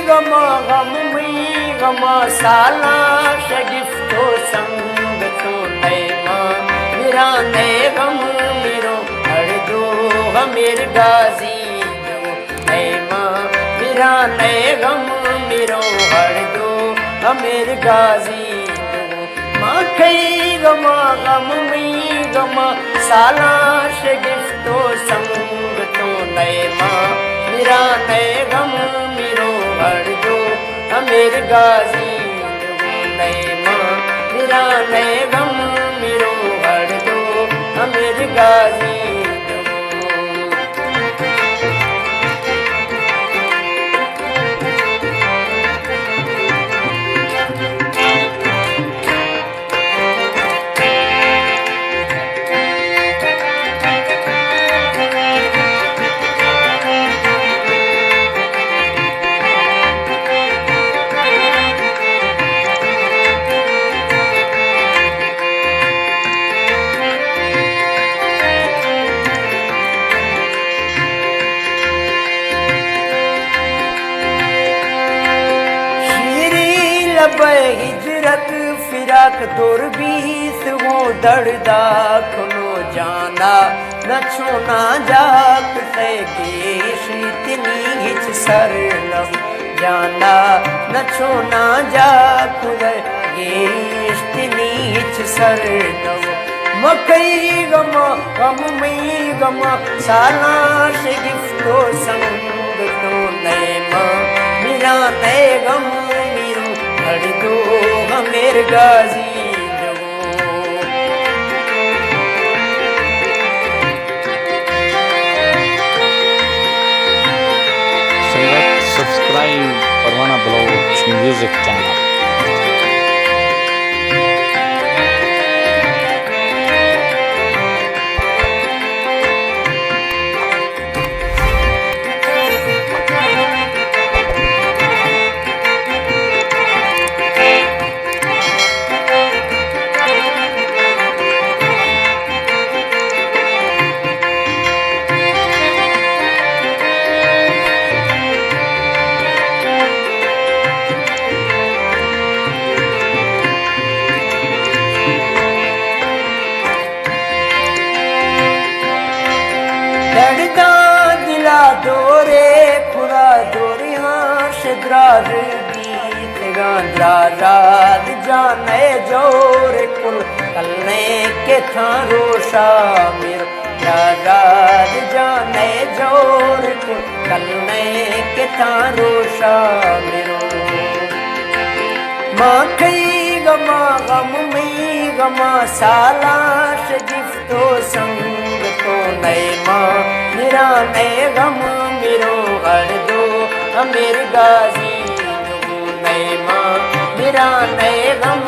गमा गम में गमा साला शगिफ्तो संग तो नए माँ मेरा नए गम मेरो हर दो हमेर गाजी दो नए माँ मेरा नए गम मेरो हर दो हमेर गाजी दो माँ कई गमा गम में गमा साला शगिफ्तो संग तो नए माँ मेरा नए गम मेरो भर दो अमीर गाजी नए माँ मेरा नए गम मेरो भर दो अमीर गाजी हिजरत फिराक दूर बीस वो दर्दा खुनो जाना न छोना जाक से केश इतनी हिच सर लम जाना न छोना जाक गेश इतनी हिच सर लम मकई गमा गम में गमा साला से गिफ्टो संग तो नए माँ मेरा नए गम हर दो हमेर गाजी संगत सब्सक्राइब परवाना ब्लॉग्स म्यूजिक चैनल। लड़ता दिला दोरे खुदा दोरे हाँ शद्रार गीत गांद्रा रात जाने जोर कुल कलने के था रोशा मेरो रात जाने जोर कुल कलने के था रोशा मेरो माँ कई गमा गम में गमा साला शगिफ्तो संग तो नए माँ मेरा नए गम मेरो हर दो अमीर गाजी नए माँ मेरा नए गम